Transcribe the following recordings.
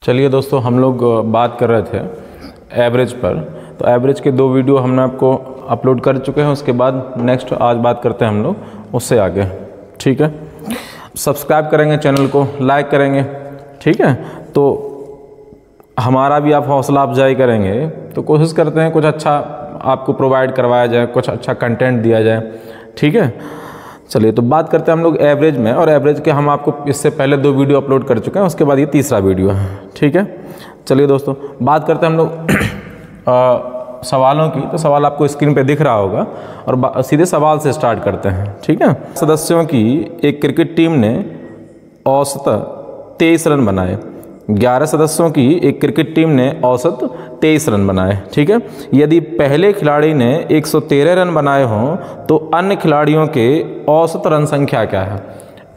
चलिए दोस्तों, हम लोग बात कर रहे थे एवरेज पर। तो एवरेज के 2 वीडियो हमने आपको अपलोड कर चुके हैं। उसके बाद नेक्स्ट आज बात करते हैं हम लोग उससे आगे। ठीक है, सब्सक्राइब करेंगे चैनल को, लाइक करेंगे। ठीक है, तो हमारा भी आप हौसला अफजाई करेंगे तो कोशिश करते हैं कुछ अच्छा आपको प्रोवाइड करवाया जाए, कुछ अच्छा कंटेंट दिया जाए। ठीक है, चलिए तो बात करते हैं हम लोग एवरेज में। और एवरेज के हम आपको इससे पहले 2 वीडियो अपलोड कर चुके हैं, उसके बाद ये तीसरा वीडियो है। ठीक है, चलिए दोस्तों बात करते हैं हम लोग सवालों की। तो सवाल आपको स्क्रीन पे दिख रहा होगा और सीधे सवाल से स्टार्ट करते हैं। ठीक है, सदस्यों की एक क्रिकेट टीम ने औसत 23 रन बनाए। 11 सदस्यों की एक क्रिकेट टीम ने औसत 23 रन बनाए। ठीक है, यदि पहले खिलाड़ी ने 113 रन बनाए हों तो अन्य खिलाड़ियों के औसत रन संख्या क्या है?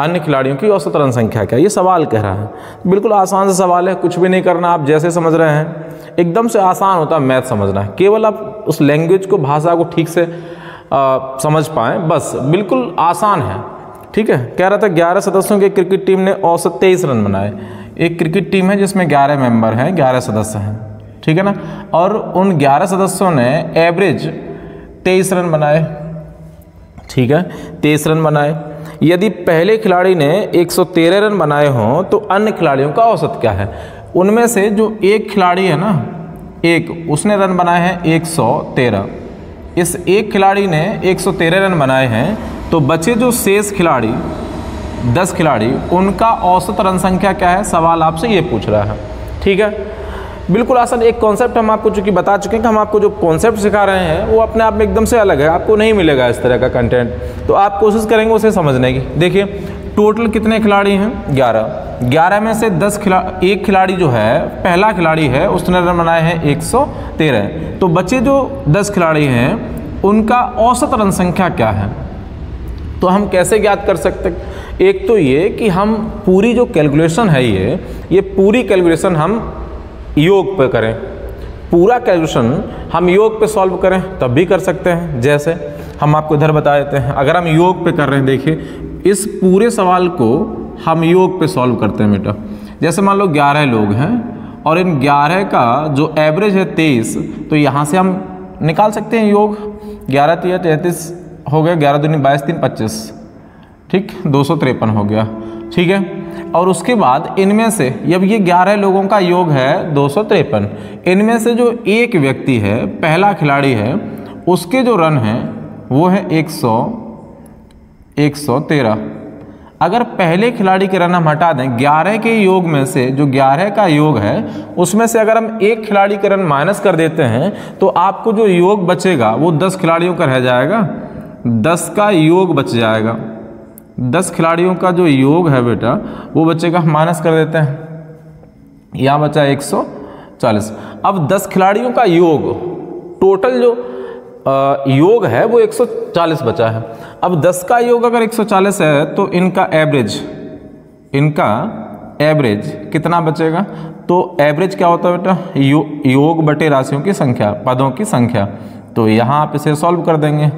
अन्य खिलाड़ियों की औसत रन संख्या क्या है, ये सवाल कह रहा है। बिल्कुल आसान सा सवाल है, कुछ भी नहीं करना, आप जैसे समझ रहे हैं एकदम से आसान होता है मैथ समझना है। केवल आप उस लैंग्वेज को, भाषा को ठीक से समझ पाएँ, बस बिल्कुल आसान है। ठीक है, कह रहा था 11 सदस्यों की क्रिकेट टीम ने औसत 23 रन बनाए। एक क्रिकेट टीम है जिसमें 11 मेंबर हैं, 11 सदस्य हैं। ठीक है ना, और उन 11 सदस्यों ने एवरेज 23 रन बनाए। ठीक है, 23 रन बनाए। यदि पहले खिलाड़ी ने 113 रन बनाए हों तो अन्य खिलाड़ियों का औसत क्या है? उनमें से जो एक खिलाड़ी है ना, एक, उसने रन बनाए हैं 113। इस एक खिलाड़ी ने 113 रन बनाए हैं, तो बचे जो शेष खिलाड़ी 10 खिलाड़ी, उनका औसत रन संख्या क्या है? सवाल आपसे ये पूछ रहा है। ठीक है, बिल्कुल आसान। एक कॉन्सेप्ट हम आपको चूंकि बता चुके हैं कि हम आपको जो कॉन्सेप्ट सिखा रहे हैं वो अपने आप में एकदम से अलग है, आपको नहीं मिलेगा इस तरह का कंटेंट। तो आप कोशिश करेंगे उसे समझने की। देखिए टोटल कितने खिलाड़ी हैं? 11 में से एक खिलाड़ी जो है, पहला खिलाड़ी है, उसने रन बनाए हैं 113। तो बचे जो 10 खिलाड़ी हैं उनका औसत रन संख्या क्या है? तो हम कैसे ज्ञात कर सकते हैं? एक तो ये कि हम पूरी जो कैलकुलेशन है ये पूरी कैलकुलेशन हम योग पे करें। पूरा कैलकुलेशन हम योग पे सॉल्व करें तब भी कर सकते हैं। जैसे हम आपको इधर बता देते हैं, अगर हम योग पे कर रहे हैं, देखिए इस पूरे सवाल को हम योग पे सॉल्व करते हैं बेटा। जैसे मान लो 11 लोग हैं और इन 11 का जो एवरेज है 23, तो यहाँ से हम निकाल सकते हैं योग। 11 3 33 हो गया, 11 दूनी 22 3 25, ठीक, 253 हो गया। ठीक है, और उसके बाद इनमें से, जब ये 11 लोगों का योग है 253, इनमें से जो एक व्यक्ति है, पहला खिलाड़ी है, उसके जो रन हैं वो है 113। अगर पहले खिलाड़ी के रन हम हटा दें 11 के योग में से, जो 11 का योग है उसमें से अगर हम एक खिलाड़ी के रन माइनस कर देते हैं तो आपको जो योग बचेगा वो 10 खिलाड़ियों का रह जाएगा। 10 का योग बच जाएगा। 10 खिलाड़ियों का जो योग है बेटा वो बचेगा, माइनस कर देते हैं, यहाँ बचा 140। अब 10 खिलाड़ियों का योग, टोटल जो योग है वो 140 बचा है। अब 10 का योग अगर 140 है तो इनका एवरेज कितना बचेगा? तो एवरेज क्या होता है बेटा? योग बटे राशियों की संख्या, पदों की संख्या। तो यहाँ आप इसे सॉल्व कर देंगे।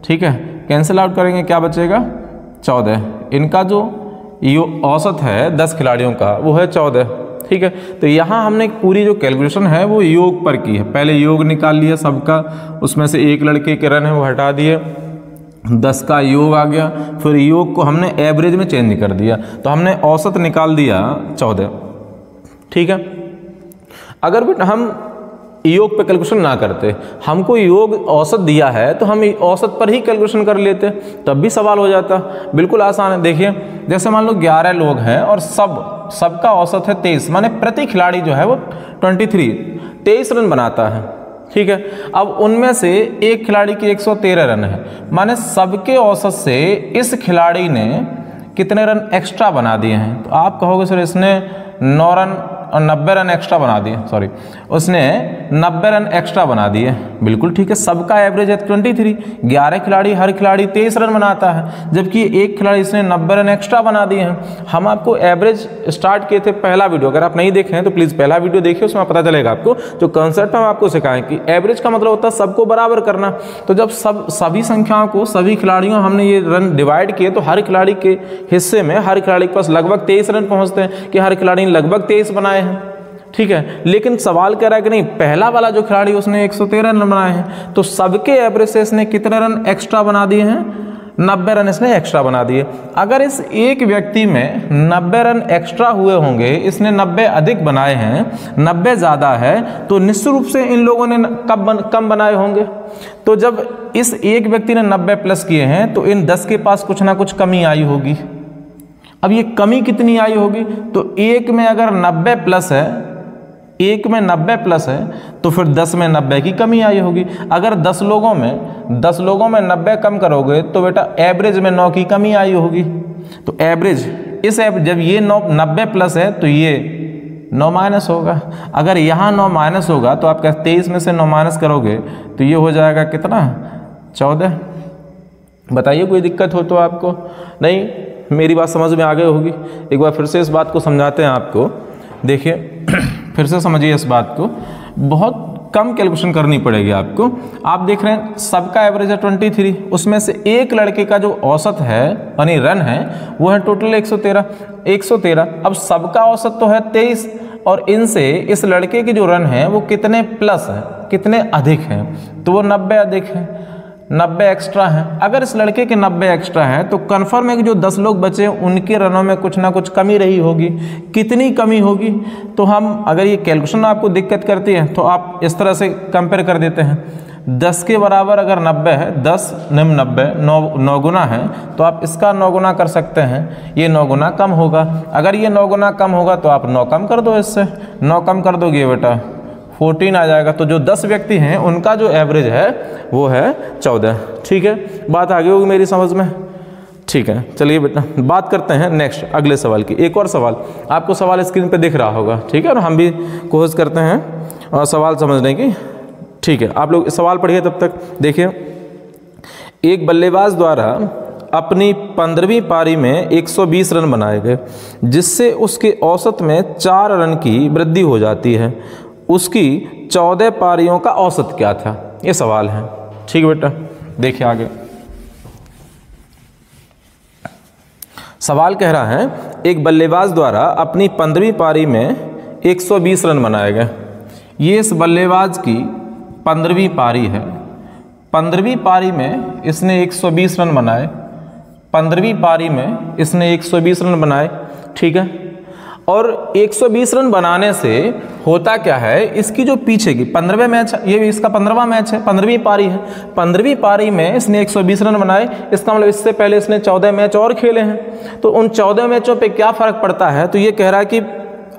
ठीक है, कैंसिल आउट करेंगे, क्या बचेगा? 14। इनका जो औसत है 10 खिलाड़ियों का वो है 14। ठीक है, तो यहाँ हमने पूरी जो कैलकुलेशन है वो योग पर की है। पहले योग निकाल लिया सबका, उसमें से एक लड़के के रन है वो हटा दिए, 10 का योग आ गया, फिर योग को हमने एवरेज में चेंज कर दिया, तो हमने औसत निकाल दिया 14। ठीक है, अगर बेटा हम योग पे कैलकुलेशन ना करते, हमको योग औसत दिया है तो हम औसत पर ही कैलकुलेशन कर लेते, तब भी सवाल हो जाता। बिल्कुल आसान है। देखिए जैसे मान लो 11 लोग हैं और सबका औसत है 23, माने प्रति खिलाड़ी जो है वो 23 रन बनाता है। ठीक है, अब उनमें से एक खिलाड़ी की 113 रन है, माने सबके औसत से इस खिलाड़ी ने कितने रन एक्स्ट्रा बना दिए हैं? तो आप कहोगे सर इसने 9 रन और 90 रन एक्स्ट्रा बना दिए, सॉरी उसने 90 रन एक्स्ट्रा बना दिए। बिल्कुल ठीक है, सबका एवरेज है 23, 11 खिलाड़ी, हर खिलाड़ी 23 रन बनाता है, जबकि एक खिलाड़ी इसने 90 रन एक्स्ट्रा बना दिए हैं। हम आपको एवरेज स्टार्ट किए थे पहला वीडियो, अगर आप नहीं देखे हैं तो प्लीज़ पहला वीडियो देखिए, उसमें पता चलेगा आपको जो कंसेप्ट हम आपको सिखाएं कि एवरेज का मतलब होता है सबको बराबर करना। तो जब सभी संख्याओं को, सभी खिलाड़ियों हमने ये रन डिवाइड किए तो हर खिलाड़ी के हिस्से में हर खिलाड़ी के पास लगभग 23 रन पहुंचते हैं कि हर खिलाड़ी ने लगभग 23 बनाए हैं। ठीक है। लेकिन सवाल कह रहा है कि नहीं, पहला वाला जो खिलाड़ी उसने 113 रन बनाए हैं, तो सबके एवरेज से इसने कितने रन एक्स्ट्रा बना दिए हैं? 90 रन इसने एक्स्ट्रा बना दिए। अगर इस एक व्यक्ति में 90 रन एक्स्ट्रा हुए होंगे, इसने 90 अधिक बनाए हैं, 90 ज़्यादा है, तो निश्चित रूप से इन लोगों ने कम बनाए होंगे। तो जब इस एक व्यक्ति ने 90 प्लस किए हैं, तो इन 10 के पास कुछ ना कुछ कमी आई होगी। अब ये कमी कितनी आई होगी? तो एक में अगर 90 प्लस है, एक में 90 प्लस है, तो फिर 10 में 90 की कमी आई होगी। अगर 10 लोगों में 90 कम करोगे तो बेटा एवरेज में 9 की कमी आई होगी। तो एवरेज जब ये 90 प्लस है तो ये 9 माइनस होगा। अगर यहाँ 9 माइनस होगा तो आप 23 में से 9 माइनस करोगे तो ये हो जाएगा कितना? 14। बताइए कोई दिक्कत हो तो आपको? नहीं, मेरी बात समझ में आ गई होगी। एक बार फिर से इस बात को समझाते हैं आपको। देखिए फिर से समझिए इस बात को, बहुत कम कैलकुलेशन करनी पड़ेगी आपको। आप देख रहे हैं सबका एवरेज है 23, उसमें से एक लड़के का जो औसत है यानी रन है वो है टोटल 113। अब सबका औसत तो है 23 और इनसे इस लड़के के जो रन है वो कितने प्लस है, कितने अधिक हैं? तो वो 90 अधिक है, 90 एक्स्ट्रा है। अगर इस लड़के के 90 एक्स्ट्रा है तो कन्फर्म है कि जो 10 लोग बचे उनके रनों में कुछ ना कुछ कमी रही होगी। कितनी कमी होगी? तो हम अगर ये कैलकुलेशन आपको दिक्कत करती है तो आप इस तरह से कंपेयर कर देते हैं। 10 के बराबर अगर 90 है, 10 निम्न 90 9 गुना है, तो आप इसका 9 गुना कर सकते हैं। ये 9 गुना कम होगा। अगर ये 9 गुना कम होगा तो आप 9 कम कर दो, इससे 9 कम कर दोगे बेटा 14 आ जाएगा। तो जो 10 व्यक्ति हैं उनका जो एवरेज है वो है 14। ठीक है, बात आगे होगी मेरी समझ में? ठीक है, चलिए बेटा बात करते हैं नेक्स्ट अगले सवाल की। एक और सवाल, आपको सवाल स्क्रीन पे दिख रहा होगा, ठीक है, और हम भी कोशिश करते हैं और सवाल समझने की। ठीक है, आप लोग सवाल पढ़िए तब तक। देखिए, एक बल्लेबाज द्वारा अपनी 15वीं पारी में 120 रन बनाए गए, जिससे उसके औसत में 4 रन की वृद्धि हो जाती है। उसकी 14 पारियों का औसत क्या था? ये सवाल है। ठीक है बेटा, देखिए आगे सवाल कह रहा है, एक बल्लेबाज द्वारा अपनी 15वीं पारी में 120 रन बनाए गए। ये इस बल्लेबाज की 15वीं पारी है। 15वीं पारी में इसने 120 रन बनाए। 15वीं पारी में इसने 120 रन बनाए। ठीक है, और 120 रन बनाने से होता क्या है, इसकी जो पीछे की 15वें मैच, ये भी इसका 15वां मैच है, 15वीं पारी है। 15वीं पारी में इसने 120 रन बनाए। इसका मतलब इससे पहले इसने 14 मैच और खेले हैं। तो उन 14 मैचों पे क्या फ़र्क पड़ता है? तो ये कह रहा है कि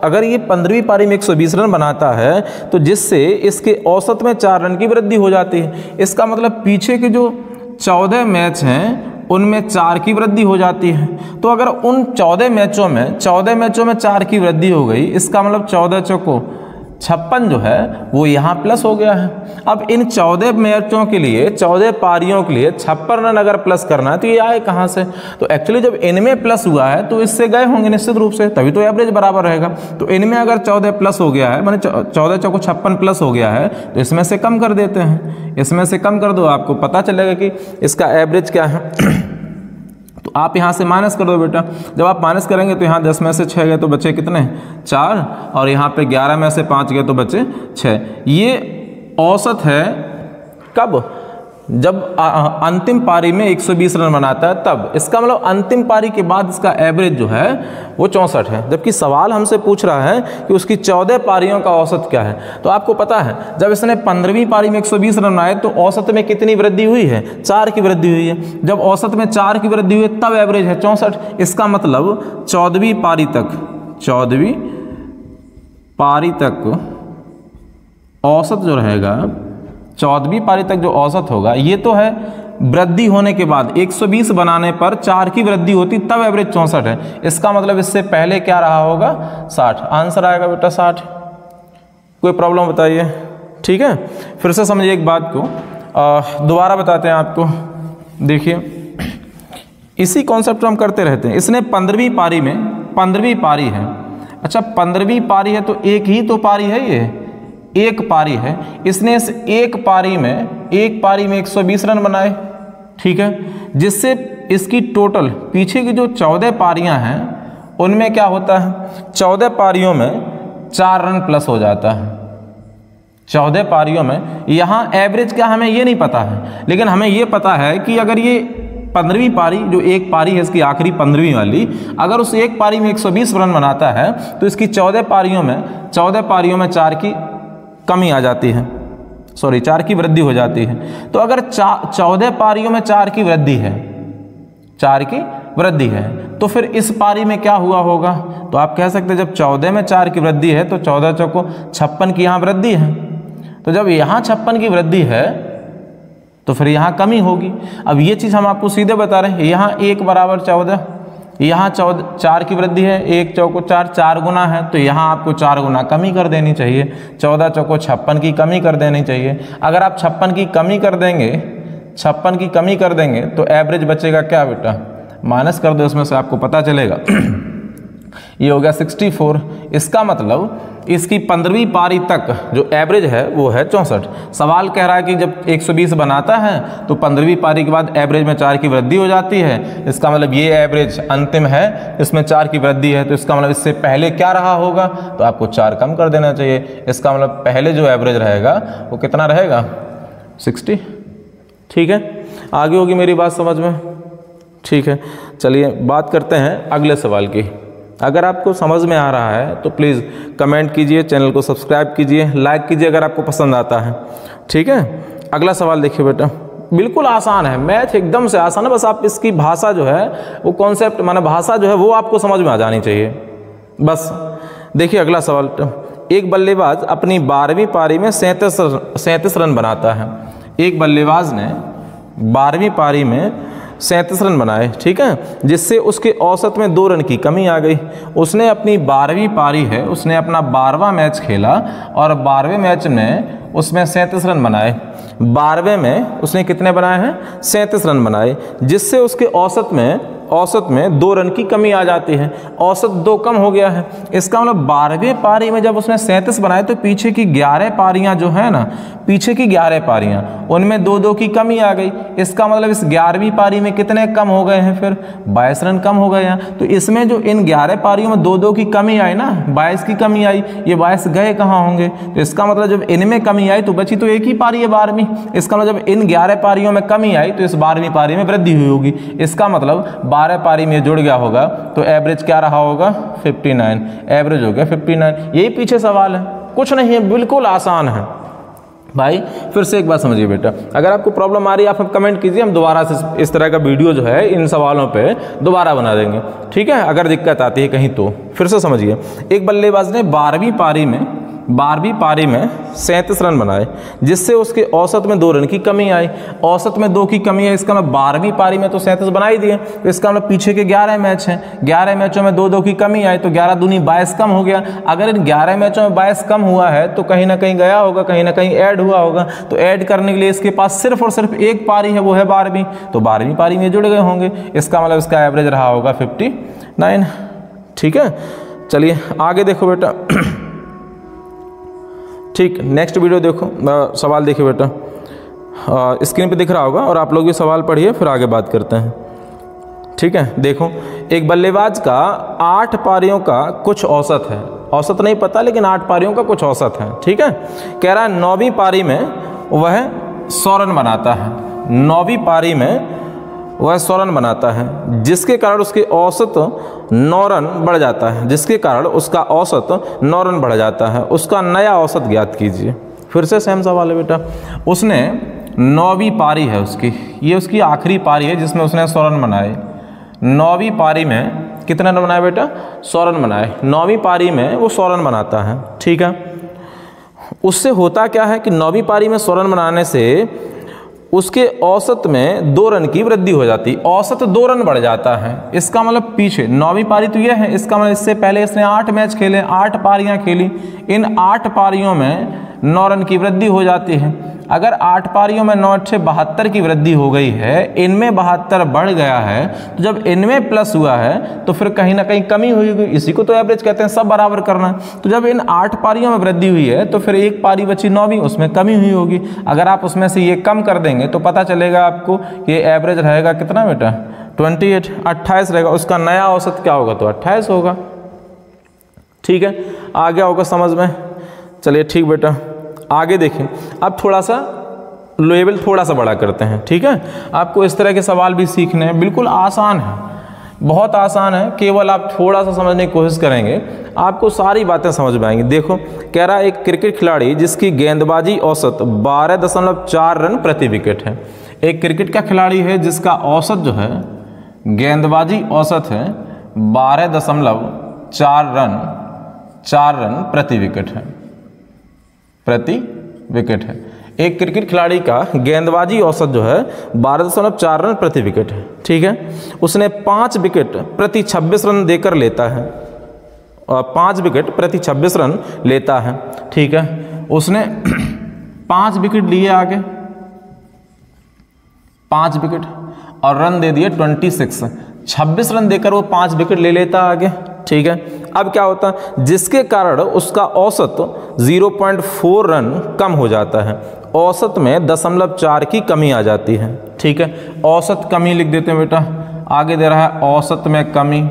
अगर ये 15वीं पारी में 120 रन बनाता है तो जिससे इसके औसत में 4 रन की वृद्धि हो जाती है। इसका मतलब पीछे के जो 14 मैच हैं उनमें 4 की वृद्धि हो जाती है। तो अगर उन 14 मैचों में 4 की वृद्धि हो गई, इसका मतलब 14 चौको 56 जो है वो यहाँ प्लस हो गया है। अब इन 14 मैचों के लिए, 14 पारियों के लिए 56 रन अगर प्लस करना है तो ये आए कहाँ से? तो एक्चुअली जब इनमें प्लस हुआ है तो इससे गए होंगे निश्चित रूप से, तभी तो एवरेज बराबर रहेगा। तो इनमें अगर 14 प्लस हो गया है, माने 14 चौको 56 प्लस हो गया है, तो इसमें से कम कर देते हैं। इसमें से कम कर दो, आपको पता चलेगा कि इसका एवरेज क्या है। तो आप यहाँ से माइनस कर दो बेटा। जब आप माइनस करेंगे तो यहाँ 10 में से 6 गए तो बचे कितने? 4, और यहाँ पे 11 में से 5 गए तो बचे 6। ये औसत है कब? जब अंतिम पारी में 120 रन बनाता है तब। इसका मतलब अंतिम पारी के बाद इसका एवरेज जो है वो 64 है। जबकि सवाल हमसे पूछ रहा है कि उसकी 14 पारियों का औसत क्या है। तो आपको पता है जब इसने 15वीं पारी में 120 रन बनाए तो औसत में कितनी वृद्धि हुई है? 4 की वृद्धि हुई है। जब औसत में 4 की वृद्धि हुई तब एवरेज है 64। इसका मतलब 14वीं पारी तक औसत जो रहेगा, 14वीं पारी तक जो औसत होगा, ये तो है वृद्धि होने के बाद 120 बनाने पर 4 की वृद्धि होती तब एवरेज 64 है। इसका मतलब इससे पहले क्या रहा होगा? 60। आंसर आएगा बेटा 60। कोई प्रॉब्लम बताइए? ठीक है, फिर से समझिए एक बात को, दोबारा बताते हैं आपको। देखिए, इसी कॉन्सेप्ट हम करते रहते हैं। इसने 15वीं पारी में, 15वीं पारी है, अच्छा 15वीं पारी है तो एक ही तो पारी है, ये एक पारी है। इसने इस एक पारी में 120 रन बनाए। ठीक है, जिससे इसकी टोटल पीछे की जो 14 पारियां हैं उनमें क्या होता है? 14 पारियों में 4 रन प्लस हो जाता है 14 पारियों में। यहाँ एवरेज क्या हमें ये नहीं पता है, लेकिन हमें ये पता है कि अगर ये 15वीं पारी, जो एक पारी है इसकी आखिरी 15वीं वाली, अगर उस एक पारी में 120 रन बनाता है तो इसकी 14 पारियों में 4 की कमी आ जाती है, 4 की वृद्धि हो जाती है। तो अगर 14 पारियों में 4 की वृद्धि है तो फिर इस पारी में क्या हुआ होगा? तो आप कह सकते हैं जब 14 में 4 की वृद्धि है तो 14 चौको 56 की यहाँ वृद्धि है। तो जब यहाँ 56 की वृद्धि है तो फिर यहाँ कमी होगी। अब ये चीज़ हम आपको सीधे बता रहे हैं, यहाँ 1 बराबर 14, यहाँ 4 की वृद्धि है, 1 चौको 4 गुना है, तो यहाँ आपको 4 गुना कमी कर देनी चाहिए, 14 चौको 56 की कमी कर देनी चाहिए। अगर आप 56 की कमी कर देंगे तो एवरेज बचेगा क्या बेटा? माइनस कर दो, उसमें से आपको पता चलेगा ये हो गया 64। इसका मतलब इसकी 15वीं पारी तक जो एवरेज है वो है 64। सवाल कह रहा है कि जब 120 बनाता है तो 15वीं पारी के बाद एवरेज में 4 की वृद्धि हो जाती है। इसका मतलब ये एवरेज अंतिम है, इसमें 4 की वृद्धि है, तो इसका मतलब इससे पहले क्या रहा होगा? तो आपको 4 कम कर देना चाहिए। इसका मतलब पहले जो एवरेज रहेगा वो कितना रहेगा? 60। ठीक है, आगे होगी मेरी बात समझ में? ठीक है, चलिए बात करते हैं अगले सवाल की। अगर आपको समझ में आ रहा है तो प्लीज़ कमेंट कीजिए, चैनल को सब्सक्राइब कीजिए, लाइक कीजिए अगर आपको पसंद आता है। ठीक है, अगला सवाल देखिए बेटा, बिल्कुल आसान है, मैथ एकदम से आसान है, बस आप इसकी भाषा जो है वो कॉन्सेप्ट माने भाषा जो है वो आपको समझ में आ जानी चाहिए बस। देखिए अगला सवाल, एक बल्लेबाज अपनी 12वीं पारी में 37 रन बनाता है। एक बल्लेबाज ने 12वीं पारी में 37 रन बनाए, ठीक है, जिससे उसके औसत में 2 रन की कमी आ गई। उसने अपनी 12वीं पारी है, उसने अपना 12वां मैच खेला और 12वें मैच में उसमें 37 रन बनाए। 12वें में उसने कितने बनाए हैं? 37 रन बनाए, जिससे उसके औसत में 2 रन की कमी आ जाती है। औसत 2 कम हो गया है। इसका मतलब 12वें पारी में जब उसने 37 बनाए तो पीछे की 11 पारियां जो है ना, पीछे की 11 पारियां उनमें 2-2 की कमी आ गई। इसका मतलब इस 11वीं पारी में कितने कम हो गए हैं? फिर 22 रन कम हो गए हैं। तो इसमें जो इन 11 पारियों में 2-2 की कमी आई ना, 22 की कमी आई, ये 22 गए कहाँ होंगे? तो इसका मतलब जब इनमें कमी आई तो बची तो एक ही पारी है 12वीं। इसका मतलब जब इन 11 पारियों में कमी आई तो इस 12वीं पारी में वृद्धि हुई होगी। इसका मतलब 12 पारी में जुड़ गया होगा तो एवरेज क्या रहा होगा? 59। एवरेज हो गया 59। यही पीछे सवाल है, कुछ नहीं है, बिल्कुल आसान है भाई। फिर से एक बात समझिए बेटा, अगर आपको प्रॉब्लम आ रही है आप कमेंट कीजिए, हम दोबारा से इस तरह का वीडियो जो है इन सवालों पे दोबारा बना देंगे। ठीक है, अगर दिक्कत आती है कहीं तो फिर से समझिए। एक बल्लेबाज ने 12वीं पारी में 37 रन बनाए, जिससे उसके औसत में 2 रन की कमी आई। औसत में 2 की कमी है, इसका मतलब 12वीं पारी में तो 37 बना ही दिए, तो इसका मतलब पीछे के 11 मैच हैं, 11 मैचों में 2-2 की कमी आई, तो 11 दूनी 22 कम हो गया। अगर इन 11 मैचों में 22 कम हुआ है तो कहीं ना कहीं गया होगा, कहीं ना कहीं ऐड हुआ होगा। तो ऐड करने के लिए इसके पास सिर्फ और सिर्फ एक पारी है, वो है 12वीं, तो 12वीं पारी में जुड़ गए होंगे। इसका मतलब इसका एवरेज रहा होगा 59। ठीक है, चलिए आगे देखो बेटा। ठीक, नेक्स्ट वीडियो देखो, सवाल देखिए बेटा, स्क्रीन पे दिख रहा होगा और आप लोग भी सवाल पढ़िए, फिर आगे बात करते हैं। ठीक है, देखो, एक बल्लेबाज का 8 पारियों का कुछ औसत है, औसत नहीं पता लेकिन 8 पारियों का कुछ औसत है। ठीक है, कह रहा है 9वीं पारी में वह 100 रन बनाता है। 9वीं पारी में वह 100 रन बनाता है, जिसके कारण उसके औसत 9 रन बढ़ जाता है, जिसके कारण उसका औसत 9 रन बढ़ जाता है। उसका नया औसत ज्ञात कीजिए। फिर से सेम सवाल है बेटा, उसने 9वीं पारी है उसकी, ये उसकी आखिरी पारी है जिसमें उसने 100 रन बनाए। 9वीं पारी में कितने रन बनाए बेटा? 100 रन बनाए। 9वीं पारी में वो 100 रन बनाता है। ठीक है, उससे होता क्या है कि 9वीं पारी में 100 रन बनाने से उसके औसत में 2 रन की वृद्धि हो जाती, औसत 2 रन बढ़ जाता है। इसका मतलब पीछे 9वीं पारी तो ये है, इसका मतलब इससे पहले इसने 8 मैच खेले, 8 पारियां खेली, इन 8 पारियों में 9 रन की वृद्धि हो जाती है। अगर 8 पारियों में 9 × 72 की वृद्धि हो गई है, इनमें 72 बढ़ गया है, तो जब इनमें प्लस हुआ है तो फिर कहीं ना कहीं कमी हुई होगी। इसी को तो एवरेज कहते हैं, सब बराबर करना। तो जब इन 8 पारियों में वृद्धि हुई है तो फिर एक पारी बची 9वीं, उसमें कमी हुई होगी। अगर आप उसमें से ये कम कर देंगे तो पता चलेगा आपको ये एवरेज रहेगा कितना बेटा? 28 रहेगा। उसका नया औसत क्या होगा? तो 28 होगा। ठीक है, आ गया होगा समझ में। चलिए ठीक बेटा, आगे देखें। अब थोड़ा सा लेवल थोड़ा सा बड़ा करते हैं, ठीक है। आपको इस तरह के सवाल भी सीखने हैं, बिल्कुल आसान है, बहुत आसान है, केवल आप थोड़ा सा समझने की कोशिश करेंगे आपको सारी बातें समझ में आएंगी। देखो कह रहा है एक क्रिकेट खिलाड़ी जिसकी गेंदबाजी औसत 12.4 रन प्रति विकेट है। एक क्रिकेट का खिलाड़ी है जिसका औसत जो है गेंदबाजी औसत है 12.4 रन प्रति विकेट है, प्रति विकेट है। एक क्रिकेट खिलाड़ी का गेंदबाजी औसत जो है 12.4 रन प्रति विकेट है, ठीक है। उसने 5 विकेट प्रति 26 रन देकर लेता है, 5 विकेट प्रति 26 रन लेता है, ठीक है। उसने 5 विकेट लिए आगे, 5 विकेट और रन दे दिए 26, 26 रन देकर वो 5 विकेट ले लेता आगे, ठीक है। अब क्या होता है, जिसके कारण उसका औसत 0.4 रन कम हो जाता है, औसत में 0.4 की कमी आ जाती है, ठीक है। औसत कमी लिख देते हैं बेटा, आगे दे रहा है औसत में कमी,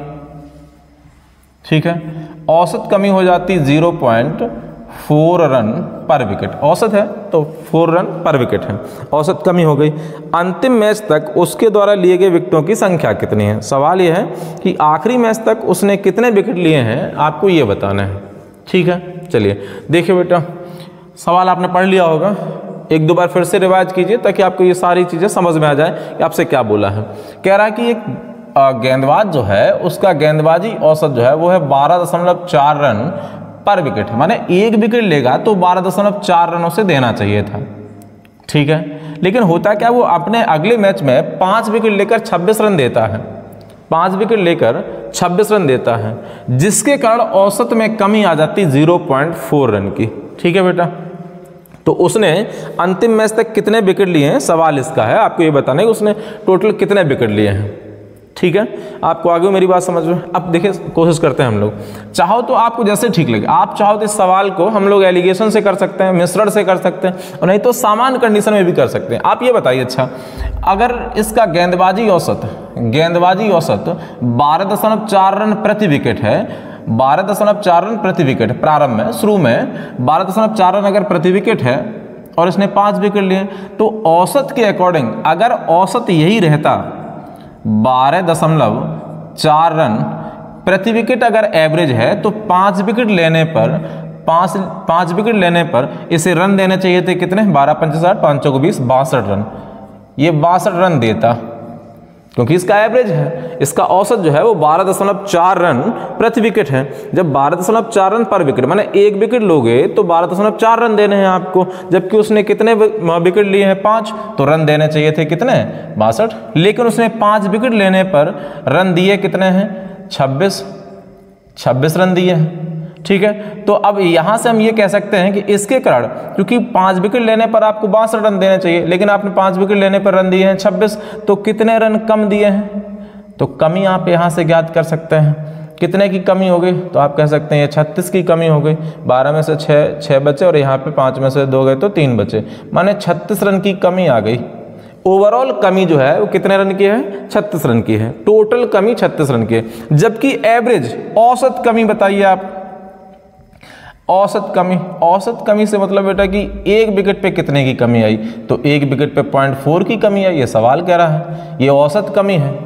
ठीक है। औसत कमी हो जाती 0.4 रन पर विकेट, औसत है तो 4 रन पर विकेट है, औसत कमी हो गई। अंतिम मैच तक उसके द्वारा लिए गए विकेटों की संख्या कितनी है। सवाल यह है कि आखिरी मैच तक उसने कितने विकेट लिए हैं, आपको ये बताना है, ठीक है। चलिए देखिए बेटा, सवाल आपने पढ़ लिया होगा, एक दो बार फिर से रिवाइज कीजिए ताकि आपको ये सारी चीज़ें समझ में आ जाए कि आपसे क्या बोला है। कह रहा है कि एक गेंदबाज जो है उसका गेंदबाजी औसत जो है वो है 12.4 रन पर विकेट है, माने एक विकेट लेगा तो 12.4 रनों से देना चाहिए था, ठीक है। लेकिन होता क्या, वो अपने अगले मैच में 5 विकेट लेकर 26 रन देता है, 5 विकेट लेकर 26 रन देता है, जिसके कारण औसत में कमी आ जाती 0.4 रन की, ठीक है बेटा। तो उसने अंतिम मैच तक कितने विकेट लिए हैं, सवाल इसका है, आपको ये बताना है कि उसने टोटल कितने विकेट लिए हैं, ठीक है। आपको आगे मेरी बात समझ में। अब देखिए कोशिश करते हैं हम लोग, चाहो तो आपको जैसे ठीक लगे, आप चाहो तो इस सवाल को हम लोग एलिगेशन से कर सकते हैं, मिश्रण से कर सकते हैं, और नहीं तो सामान्य कंडीशन में भी कर सकते हैं। आप ये बताइए, अच्छा अगर इसका गेंदबाजी औसत 12.4 रन प्रति विकेट है, 12.4 रन प्रति विकेट प्रारंभ में, शुरू में 12.4 रन अगर प्रति विकेट है और इसने 5 विकेट लिए, तो औसत के अकॉर्डिंग अगर औसत यही रहता 12.4 रन प्रति विकेट अगर एवरेज है, तो 5 विकेट लेने पर 5 विकेट लेने पर इसे रन देने चाहिए थे कितने, 12 पंचे 60, 5 चौके 20, 62 रन। ये 62 रन देता क्योंकि इसका एवरेज है, इसका औसत जो है वो 12.4 रन प्रति विकेट है। जब 12.4 रन पर विकेट माने एक विकेट लोगे तो 12.4 रन देने हैं आपको, जबकि उसने कितने विकेट लिए हैं, 5, तो रन देने चाहिए थे कितने, 62। लेकिन उसने 5 विकेट लेने पर रन दिए कितने हैं, 26 रन दिए हैं, ठीक है। तो अब यहां से हम ये कह सकते हैं कि इसके कारण, क्योंकि 5 विकेट लेने पर आपको 62 रन देने चाहिए, लेकिन आपने 5 विकेट लेने पर रन दिए हैं 26, तो कितने रन कम दिए हैं, तो कमी आप यहां से ज्ञात कर सकते हैं। कितने की कमी हो गई, तो आप कह सकते हैं ये 36 की कमी हो गई, 12 में से 6 बचे और यहाँ पे 5 में से 2 गए तो 3 बचे, माने 36 रन की कमी आ गई। ओवरऑल कमी जो है वो कितने रन की है, 36 रन की है, टोटल कमी 36 रन की है। जबकि एवरेज औसत कमी बताइए आप, औसत कमी से मतलब बेटा कि एक विकेट पे कितने की कमी आई, तो एक विकेट पे 0.4 की कमी आई, ये सवाल कह रहा है, ये औसत कमी है।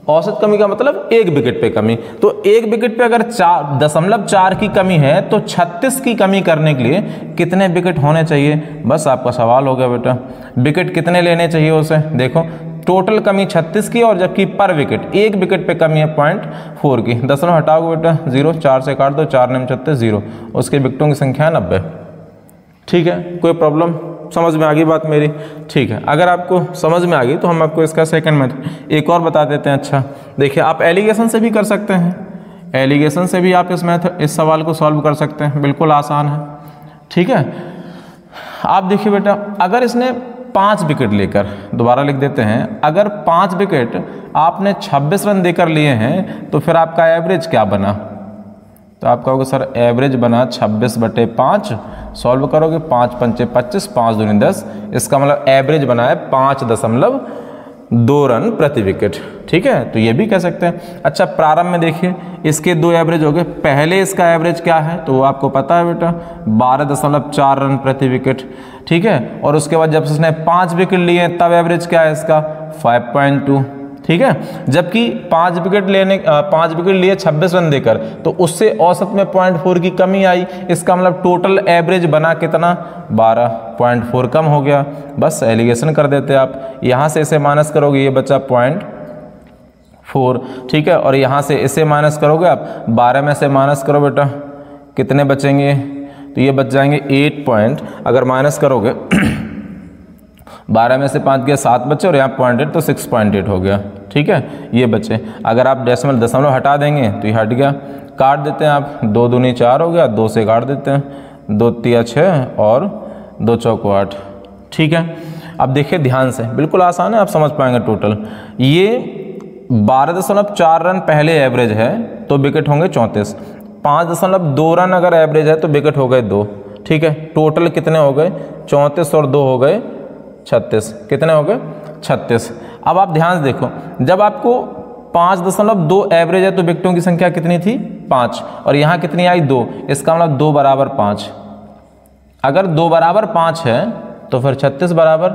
औसत कमी का मतलब एक विकेट पे कमी, तो एक विकेट पे अगर 0.4 की कमी है तो 36 की कमी करने के लिए कितने विकेट होने चाहिए, बस आपका सवाल हो गया बेटा। विकेट कितने लेने चाहिए उसे, देखो टोटल कमी 36 की, और जबकि पर विकेट एक विकेट पे कमी है 0.4 की। 10 हटाओगे बेटा 0, 4 से काट दो, 4 9 36, 0, उसके विकेटों की संख्या है 90, ठीक है। कोई प्रॉब्लम, समझ में आ गई बात मेरी, ठीक है। अगर आपको समझ में आ गई तो हम आपको इसका सेकंड मेथड एक और बता देते हैं। अच्छा देखिए, आप एलिगेशन से भी कर सकते हैं, एलिगेशन से भी आप इस सवाल को सॉल्व कर सकते हैं, बिल्कुल आसान है, ठीक है। आप देखिए बेटा, अगर इसने 5 विकेट लेकर, दोबारा लिख देते हैं, अगर 5 विकेट आपने 26 रन देकर लिए हैं, तो फिर आपका एवरेज क्या बना, तो आपका होगा सर एवरेज बना 26/5, सॉल्व करोगे 5 पंचे 25, 5 दूनी 10, इसका मतलब एवरेज बना है 2 रन प्रति विकेट। ठीक है, तो ये भी कह सकते हैं। अच्छा, प्रारंभ में देखिए इसके 2 एवरेज हो गए। पहले इसका एवरेज क्या है तो वो आपको पता है बेटा, 12.4 रन प्रति विकेट। ठीक है, और उसके बाद जब उसने 5 विकेट लिए तब एवरेज क्या है इसका, 5.2। ठीक है, जबकि 5 विकेट लिए 26 रन देकर, तो उससे औसत में 0.4 की कमी आई। इसका मतलब टोटल एवरेज बना कितना, 12.4 कम हो गया। बस एलिगेशन कर देते आप, यहाँ से इसे माइनस करोगे ये बचा 0.4। ठीक है, और यहाँ से इसे माइनस करोगे आप, 12 में से माइनस करो बेटा, कितने बचेंगे, तो ये बच जाएंगे 8 पॉइंट। अगर माइनस करोगे 12 में से 5 गया 7 बचे, और यहाँ 0.8 तो 6.8 हो गया। ठीक है, ये बचे। अगर आप दशमलव हटा देंगे तो ये हट गया, काट देते हैं आप, 2 दूनी 4 हो गया, 2 से काट देते हैं, 2 तिया 6 और 2 चौको 8। ठीक है, अब देखिए ध्यान से, बिल्कुल आसान है, आप समझ पाएंगे टोटल। ये 12.4 रन पहले एवरेज है तो विकेट होंगे 34। 5.2 रन अगर एवरेज है तो विकेट हो गए 2। ठीक है, टोटल कितने हो गए, 34 और 2 हो गए 36। कितने हो गए, 36। अब आप ध्यान से देखो, जब आपको 5.2 एवरेज है तो विकेटों की संख्या कितनी थी, 5, और यहाँ कितनी आई, 2। इसका मतलब 2 बराबर 5। अगर 2 बराबर 5 है तो फिर 36 बराबर,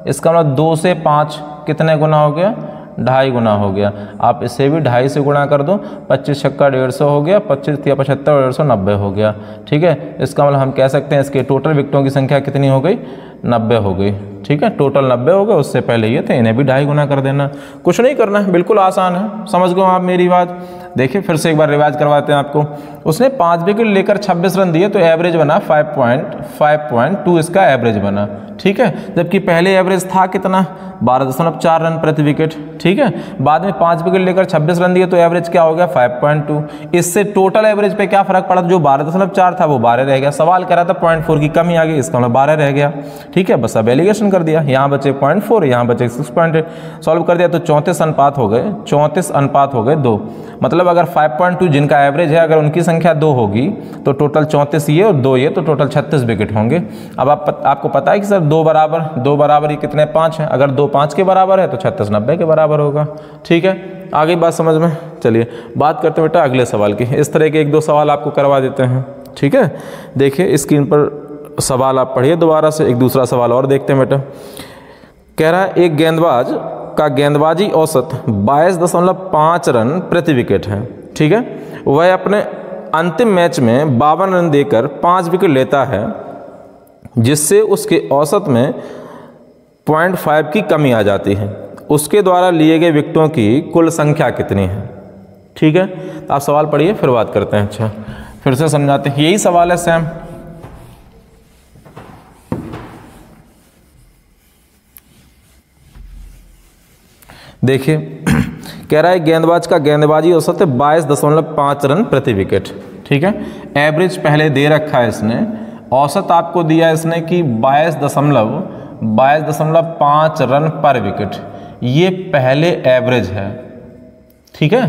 इसका मतलब 2 से 5 कितने गुना हो गया, 2.5 गुना हो गया। आप इसे भी 2.5 से गुणा कर दो, 25 छक्का 150 हो गया, 25 तिया 75 और 190 हो गया। ठीक है, इसका मतलब हम कह सकते हैं इसके टोटल विकेटों की संख्या कितनी हो गई, 90 हो गई। ठीक है, टोटल 90 हो गए। उससे पहले ये थे, इन्हें भी 2.5 गुना कर देना, कुछ नहीं करना है, बिल्कुल आसान है। समझ गए आप मेरी बात। देखिए फिर से एक बार रिवाइज करवाते हैं आपको। उसने 5 विकेट लेकर 26 रन दिए तो एवरेज बना 5.2 इसका एवरेज बना। ठीक है, जबकि पहले एवरेज था कितना, 12.4 रन प्रति विकेट। ठीक है, बाद में 5 विकेट लेकर 26 रन दिए तो एवरेज क्या हो गया, 5.2। इससे टोटल एवरेज पे क्या फर्क पड़ा, जो 12.4 था वो 12 रह गया। सवाल करा था 0.4 की कमी आ गई, इसका मतलब 12 रह गया। ठीक है, बस अब एलिगेशन कर दिया, यहाँ बचे 0.4, यहाँ बचे 6.8, सॉल्व कर दिया तो 34 अनुपात हो गए, 34 अनुपात हो गए 2। मतलब अगर 5.2 जिनका एवरेज है, अगर उनकी संख्या 2 होगी तो टोटल 34 ये और 2 ये, तो टोटल 36 विकेट होंगे। अब आपको पता है कि सर 2 बराबर ये कितने, 5 है। अगर 2 5 के बराबर है तो 36 90 के बराबर होगा। ठीक है, आगे बात समझ में। चलिए बात करते हैं बेटा अगले सवाल की। इस तरह के 1-2 सवाल आपको करवा देते हैं। ठीक है, देखिए स्क्रीन पर सवाल आप पढ़िए दोबारा से। एक दूसरा सवाल और देखते हैं बेटा। कह रहा है एक गेंदबाज का गेंदबाजी औसत 22.5 रन प्रति विकेट है। ठीक है, वह अपने अंतिम मैच में 52 रन देकर 5 विकेट लेता है, जिससे उसके औसत में 0.5 की कमी आ जाती है। उसके द्वारा लिए गए विकेटों की कुल संख्या कितनी है। ठीक है, आप सवाल पढ़िए फिर बात करते हैं। अच्छा, फिर से समझाते हैं, यही सवाल है सेम। देखिए कह रहा है गेंदबाज का गेंदबाजी औसत है 22.5 रन प्रति विकेट। ठीक है, एवरेज पहले दे रखा है इसने, औसत आपको दिया है इसने कि 22.5 रन पर विकेट। ये पहले एवरेज है। ठीक है,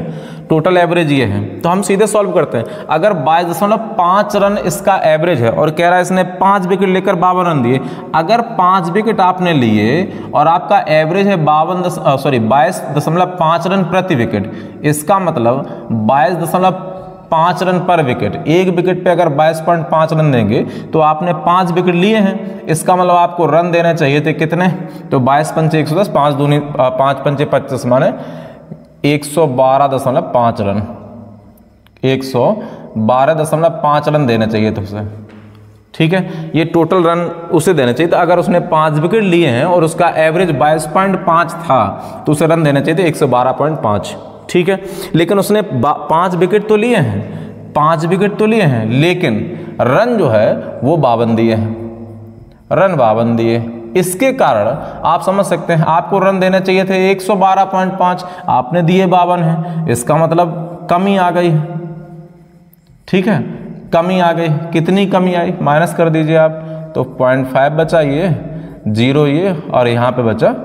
टोटल एवरेज ये है, तो हम सीधे सॉल्व करते हैं। अगर 22.5 रन इसका एवरेज है और कह रहा है इसने 5 विकेट लेकर 52 रन दिए, अगर 5 विकेट आपने लिए और आपका एवरेज है 22.5 रन प्रति विकेट, इसका मतलब 22.5 रन पर विकेट। एक विकेट पे अगर 22.5 रन देंगे तो आपने 5 विकेट लिए हैं, इसका मतलब आपको रन देने चाहिए थे कितने, तो 22 पंचे 110, 5 दूनी 5 पंचे 25 माने 112.5 रन, 112.5 रन देने चाहिए थे उसे। ठीक है, ये टोटल रन उसे देने चाहिए था। अगर उसने 5 विकेट लिए हैं और उसका एवरेज 22.5 था तो उसे रन देने चाहिए थे 112.5। ठीक है, लेकिन उसने 5 विकेट तो लिए हैं, 5 विकेट तो लिए हैं, लेकिन रन जो है वो 52 दिए हैं, रन 52 दिए। इसके कारण आप समझ सकते हैं आपको रन देने चाहिए थे 112.5, आपने दिए 52 हैं, इसका मतलब कमी आ गई। ठीक है, कमी आ गई। कितनी कमी आई, माइनस कर दीजिए आप, तो 0.5 बचा ये, 0 ये, और यहाँ पे बचा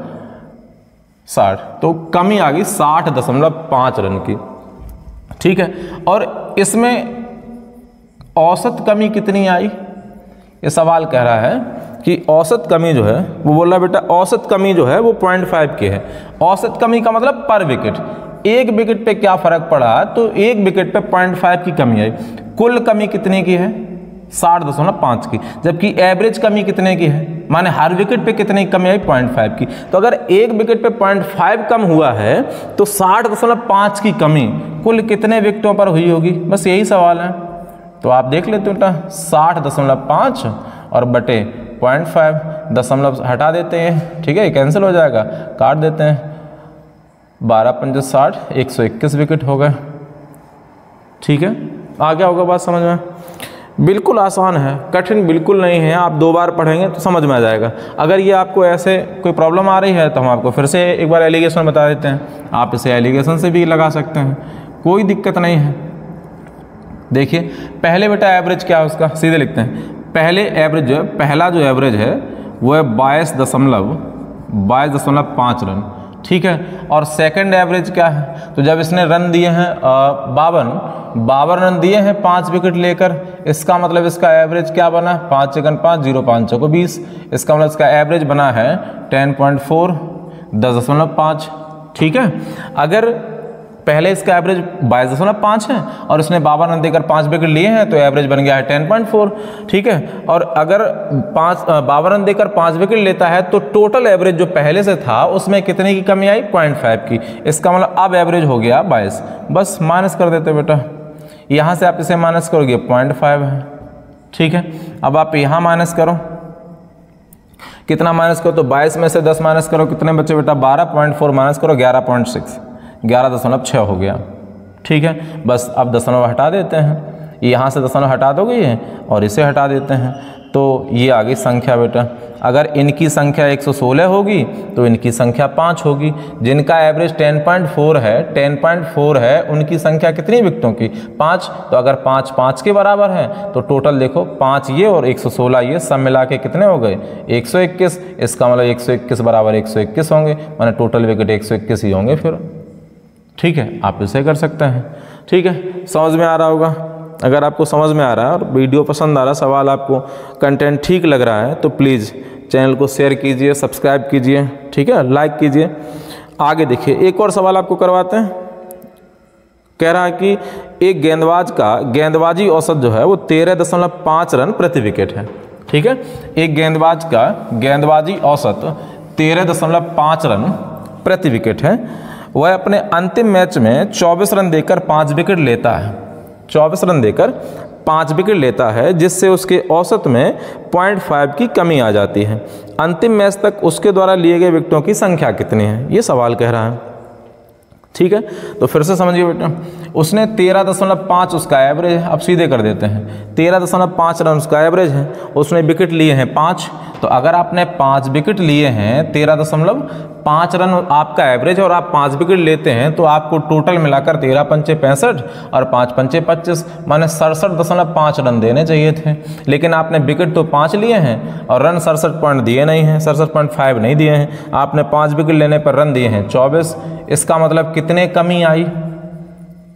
60, तो कमी आ गई 60.5 रन की। ठीक है, और इसमें औसत कमी कितनी आई, ये सवाल कह रहा है कि औसत कमी जो है, वो बोल रहा है बेटा औसत कमी जो है वो 0.5 की है। औसत कमी का मतलब पर विकेट, एक विकेट पे क्या फर्क पड़ा, तो एक विकेट पे 0.5 की कमी आई। कुल कमी कितने की है, 60.5 की, जबकि एवरेज कमी कितने की है, माने हर विकेट पे कितने की कमी आई, 0.5 की। तो अगर एक विकेट पे 0.5 कम हुआ है तो 60.5 की कमी कुल कितने विकेटों पर हुई होगी, बस यही सवाल है। तो आप देख लेते हो बेटा 60.5 और बटे 0.5, दशमलव हटा देते हैं, ठीक है, ये कैंसिल हो जाएगा, काट देते हैं, 12 पंजे 60, 121 विकेट हो गए। ठीक है, आ गया होगा बात समझ में। बिल्कुल आसान है, कठिन बिल्कुल नहीं है, आप 2 बार पढ़ेंगे तो समझ में आ जाएगा। अगर ये आपको ऐसे कोई प्रॉब्लम आ रही है तो हम आपको फिर से एक बार एलिगेशन बता देते हैं, आप इसे एलिगेशन से भी लगा सकते हैं, कोई दिक्कत नहीं है। देखिए पहले बेटा एवरेज क्या है उसका, सीधे लिखते हैं। पहले एवरेज जो है, पहला जो एवरेज है वो है 22.5 रन, ठीक है। और सेकंड एवरेज क्या है, तो जब इसने रन दिए हैं 52 रन दिए हैं 5 विकेट लेकर, इसका मतलब इसका एवरेज क्या बना, 5 × 5 0 5 चौको 20, इसका मतलब इसका एवरेज बना है 10.4, 10.5, ठीक है। अगर पहले इसका एवरेज 22.5 है और इसने 52 रन देकर 5 विकेट लिए हैं तो एवरेज बन गया है 10.4, ठीक है। और अगर 52 रन देकर 5 विकेट लेता है तो टोटल एवरेज जो पहले से था उसमें कितने की कमी आई, 0.5 की, इसका मतलब अब एवरेज हो गया 22। बस माइनस कर देते बेटा, यहाँ से आप इसे माइनस करोगे 0.5 है, ठीक है। अब आप यहाँ माइनस करो, कितना माइनस करो, तो 22 में से 10 माइनस करो, कितने बचे बेटा, 12.4 माइनस करो 11.6, 11.6 हो गया, ठीक है। बस अब दशमलव हटा देते हैं, यहाँ से दशमलव हटा दोगे ये और इसे हटा देते हैं, तो ये आ गई संख्या बेटा। अगर इनकी संख्या 116 होगी तो इनकी संख्या 5 होगी। जिनका एवरेज 10.4 है उनकी संख्या कितनी विकेटों की, 5। तो अगर 5 5 के बराबर है तो टोटल देखो 5 ये और 116 ये सब मिला के कितने हो गए, 121। इसका मतलब 121 बराबर 121 होंगे, माने टोटल विकेट 121 ही होंगे फिर, ठीक है। आप इसे कर सकते हैं, ठीक है। समझ में आ रहा होगा। अगर आपको समझ में आ रहा है और वीडियो पसंद आ रहा है, सवाल आपको कंटेंट ठीक लग रहा है तो प्लीज़ चैनल को शेयर कीजिए, सब्सक्राइब कीजिए, ठीक है, लाइक कीजिए। आगे देखिए एक और सवाल आपको करवाते हैं। कह रहा है कि एक गेंदबाज का गेंदबाजी औसत जो है वो 13.5 रन प्रति विकेट है, ठीक है। एक गेंदबाज का गेंदबाजी औसत 13.5 रन प्रति विकेट है। वह अपने अंतिम मैच में 24 रन देकर 5 विकेट लेता है, 24 रन देकर 5 विकेट लेता है, जिससे उसके औसत में 0.5 की कमी आ जाती है। अंतिम मैच तक उसके द्वारा लिए गए विकेटों की संख्या कितनी है, ये सवाल कह रहा है, ठीक है। तो फिर से समझिए बेटा, उसने 13.5 उसका एवरेज है, अब सीधे कर देते हैं, 13.5 रन उसका एवरेज है, उसने विकेट लिए हैं 5। तो अगर आपने 5 विकेट लिए हैं, 13.5 रन आपका एवरेज है और आप 5 विकेट लेते हैं तो आपको टोटल मिलाकर 13 पंचे 65 और 5 पंचे 25, माने 67.5 रन देने चाहिए थे। लेकिन आपने विकेट तो 5 लिए हैं और रन 67 पॉइंट दिए नहीं हैं, 67.5 नहीं दिए हैं। आपने 5 विकेट लेने पर रन दिए हैं 24। इसका मतलब कितने कमी आई,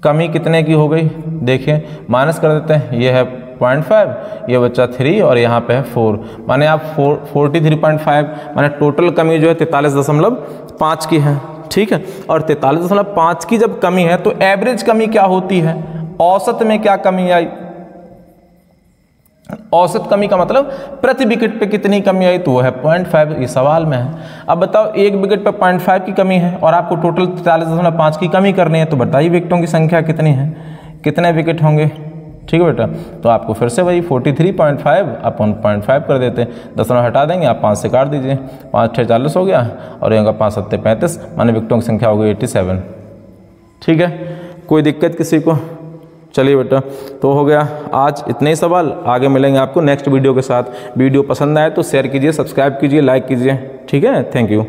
कमी कितने की हो गई, देखिए माइनस कर देते हैं, ये है 0.5, ये बच्चा 3 और यहाँ पे है 4, माने आप 43.5, माने टोटल कमी जो है 43.5 की है, ठीक है। और 43.5 की जब कमी है तो एवरेज कमी क्या होती है, औसत में क्या कमी आई, औसत कमी का मतलब प्रति विकेट पे कितनी कमी आई, तो वो है 0.5, ये सवाल में है। अब बताओ एक विकेट पे 0.5 की कमी है और आपको टोटल 43.5 की कमी करनी है, तो बताइए विकेटों की संख्या कितनी है, कितने विकेट होंगे, ठीक है बेटा। तो आपको फिर से वही 43.5 अपन 0.5 कर देते हैं, दशमलव हटा देंगे, आप 5 से काट दीजिए, 5 6 40 हो गया और यहाँ का 5 7 35, माने विकेटों की संख्या हो गई 87, ठीक है। कोई दिक्कत किसी को, चलिए बेटा तो हो गया आज इतने ही सवाल। आगे मिलेंगे आपको नेक्स्ट वीडियो के साथ। वीडियो पसंद आए तो शेयर कीजिए, सब्सक्राइब कीजिए, लाइक कीजिए, ठीक है। Thank you.